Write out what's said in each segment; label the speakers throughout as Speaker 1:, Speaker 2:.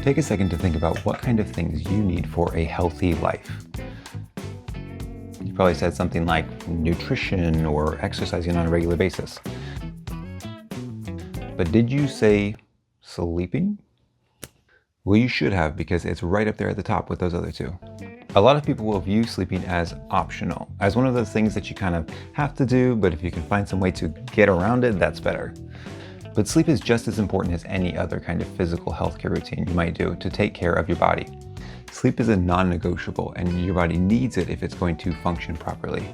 Speaker 1: Take a second to think about what kind of things you need for a healthy life. You probably said something like nutrition or exercising on a regular basis. But did you say sleeping? Well, you should have, because it's right up there at the top with those other two. A lot of people will view sleeping as optional, as one of those things that you kind of have to do, but if you can find some way to get around it, that's better. But sleep is just as important as any other kind of physical healthcare routine you might do to take care of your body. Sleep is a non-negotiable, and your body needs it if it's going to function properly.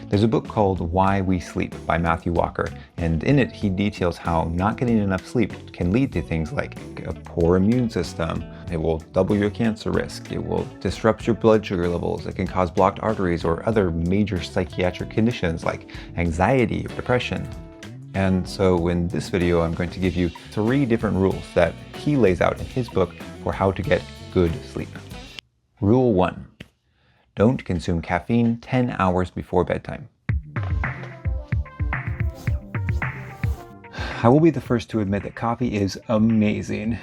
Speaker 1: There's a book called Why We Sleep by Matthew Walker, and in it he details how not getting enough sleep can lead to things like a poor immune system. It will double your cancer risk. It will disrupt your blood sugar levels. It can cause blocked arteries or other major psychiatric conditions like anxiety or depression. And so in this video, I'm going to give you 3 different rules that he lays out in his book for how to get good sleep. Rule 1. Don't consume caffeine 10 hours before bedtime. I will be the first to admit that coffee is amazing.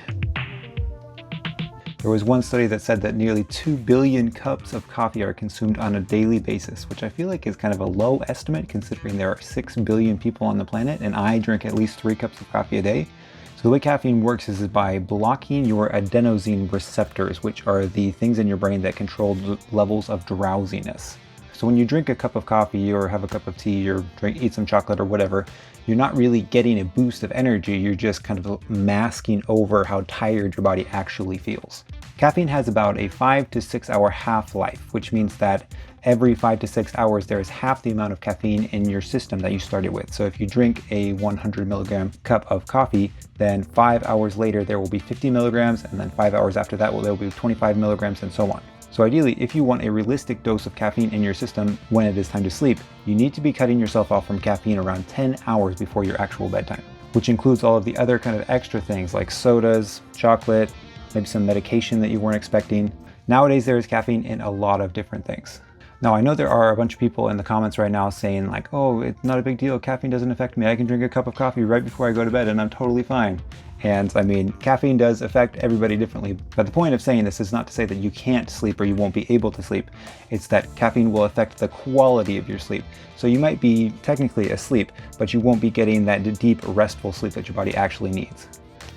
Speaker 1: There was one study that said that nearly 2 billion cups of coffee are consumed on a daily basis, which I feel like is kind of a low estimate considering there are 6 billion people on the planet and I drink at least 3 cups of coffee a day. So the way caffeine works is by blocking your adenosine receptors, which are the things in your brain that control levels of drowsiness. So when you drink a cup of coffee or have a cup of tea or eat some chocolate or whatever, you're not really getting a boost of energy, you're just kind of masking over how tired your body actually feels. Caffeine has about a 5 to 6 hour half-life, which means that every 5 to 6 hours there is half the amount of caffeine in your system that you started with. So if you drink a 100 milligram cup of coffee, then 5 hours later there will be 50 milligrams, and then 5 hours after that there will be 25 milligrams, and so on. So ideally, if you want a realistic dose of caffeine in your system when it is time to sleep, you need to be cutting yourself off from caffeine around 10 hours before your actual bedtime, which includes all of the other kind of extra things like sodas, chocolate, maybe some medication that you weren't expecting. Nowadays, there is caffeine in a lot of different things. Now, I know there are a bunch of people in the comments right now saying like, oh, it's not a big deal, caffeine doesn't affect me, I can drink a cup of coffee right before I go to bed and I'm totally fine. And I mean, caffeine does affect everybody differently, but the point of saying this is not to say that you can't sleep or you won't be able to sleep. It's that caffeine will affect the quality of your sleep. So you might be technically asleep, but you won't be getting that deep, restful sleep that your body actually needs.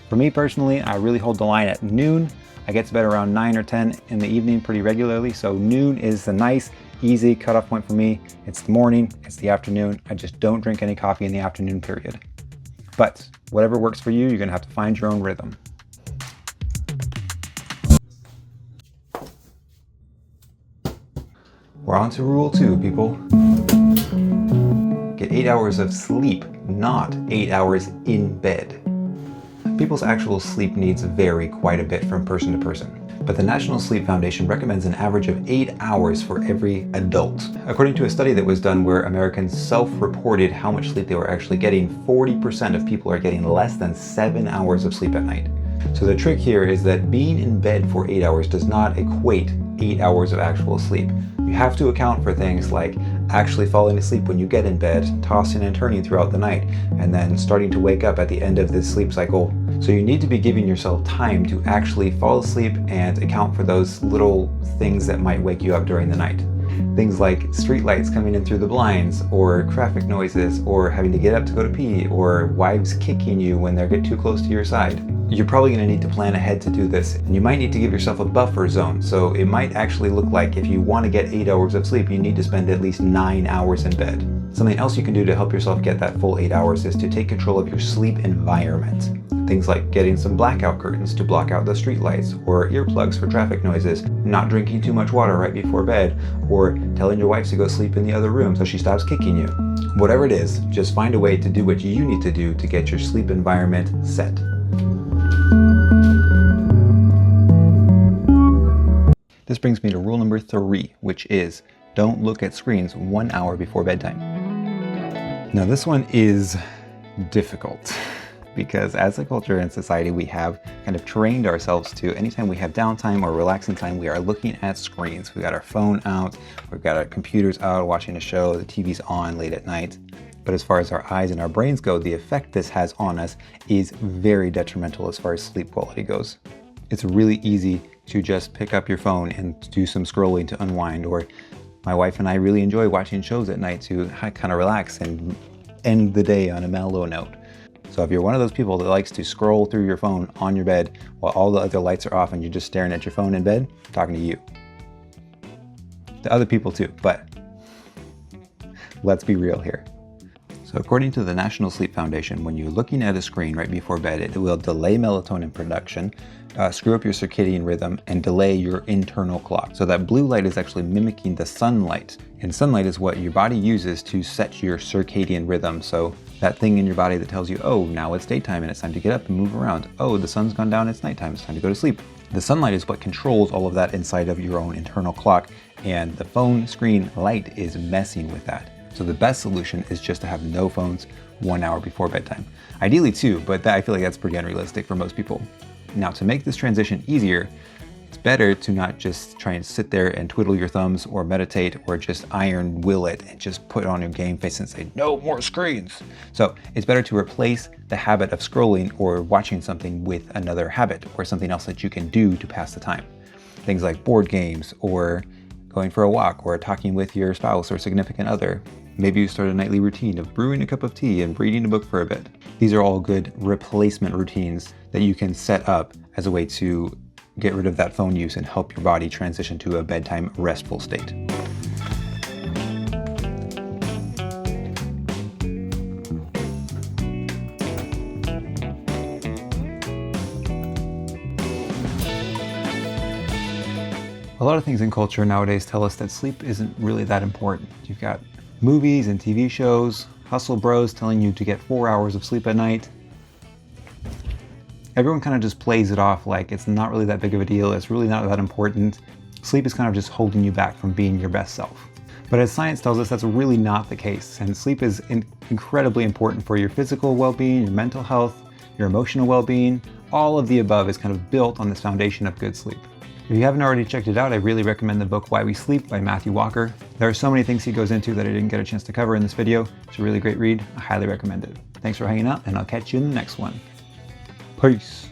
Speaker 1: For me personally, I really hold the line at noon. I get to bed around 9 or 10 in the evening pretty regularly, so noon is a nice, easy cutoff point for me. It's the morning, it's the afternoon. I just don't drink any coffee in the afternoon period. But whatever works for you, you're gonna have to find your own rhythm. We're on to rule 2, people. Get 8 hours of sleep, not 8 hours in bed. People's actual sleep needs vary quite a bit from person to person, but the National Sleep Foundation recommends an average of 8 hours for every adult. According to a study that was done where Americans self-reported how much sleep they were actually getting, 40% of people are getting less than 7 hours of sleep at night. So the trick here is that being in bed for 8 hours does not equate 8 hours of actual sleep. You have to account for things like actually falling asleep when you get in bed, tossing and turning throughout the night, and then starting to wake up at the end of this sleep cycle. So you need to be giving yourself time to actually fall asleep and account for those little things that might wake you up during the night. Things like street lights coming in through the blinds, or traffic noises, or having to get up to go to pee, or wives kicking you when they get too close to your side. You're probably going to need to plan ahead to do this, and you might need to give yourself a buffer zone. So it might actually look like if you want to get 8 hours of sleep, you need to spend at least 9 hours in bed. Something else you can do to help yourself get that full 8 hours is to take control of your sleep environment. Things like getting some blackout curtains to block out the street lights, or earplugs for traffic noises, not drinking too much water right before bed, or telling your wife to go sleep in the other room so she stops kicking you. Whatever it is, just find a way to do what you need to do to get your sleep environment set. This brings me to rule number 3, which is don't look at screens 1 hour before bedtime. Now this one is difficult because as a culture and society, we have kind of trained ourselves to anytime we have downtime or relaxing time, we are looking at screens. We got our phone out, we've got our computers out, watching a show, the TV's on late at night. But as far as our eyes and our brains go, the effect this has on us is very detrimental as far as sleep quality goes. It's really easy to just pick up your phone and do some scrolling to unwind, or my wife and I really enjoy watching shows at night to kind of relax and end the day on a mellow note. So if you're one of those people that likes to scroll through your phone on your bed while all the other lights are off and you're just staring at your phone in bed, I'm talking to you. To other people too, but let's be real here. So according to the National Sleep Foundation, when you're looking at a screen right before bed, it will delay melatonin production, screw up your circadian rhythm, and delay your internal clock. So that blue light is actually mimicking the sunlight. And sunlight is what your body uses to set your circadian rhythm. So that thing in your body that tells you, oh, now it's daytime and it's time to get up and move around. Oh, the sun's gone down, it's nighttime, it's time to go to sleep. The sunlight is what controls all of that inside of your own internal clock, and the phone screen light is messing with that. So the best solution is just to have no phones 1 hour before bedtime. Ideally 2, but I feel like that's pretty unrealistic for most people. Now, to make this transition easier, it's better to not just try and sit there and twiddle your thumbs or meditate or just iron will it and just put on your game face and say, no more screens. So it's better to replace the habit of scrolling or watching something with another habit or something else that you can do to pass the time. Things like board games or going for a walk or talking with your spouse or significant other. Maybe you start a nightly routine of brewing a cup of tea and reading a book for a bit. These are all good replacement routines that you can set up as a way to get rid of that phone use and help your body transition to a bedtime restful state. A lot of things in culture nowadays tell us that sleep isn't really that important. You've got movies and TV shows, hustle bros telling you to get 4 hours of sleep at night. Everyone kind of just plays it off like it's not really that big of a deal, it's really not that important. Sleep is kind of just holding you back from being your best self. But as science tells us, that's really not the case, and sleep is incredibly important for your physical well-being, your mental health, your emotional well-being. All of the above is kind of built on this foundation of good sleep. If you haven't already checked it out, I really recommend the book Why We Sleep by Matthew Walker. There are so many things he goes into that I didn't get a chance to cover in this video. It's a really great read. I highly recommend it. Thanks for hanging out, and I'll catch you in the next one. Peace.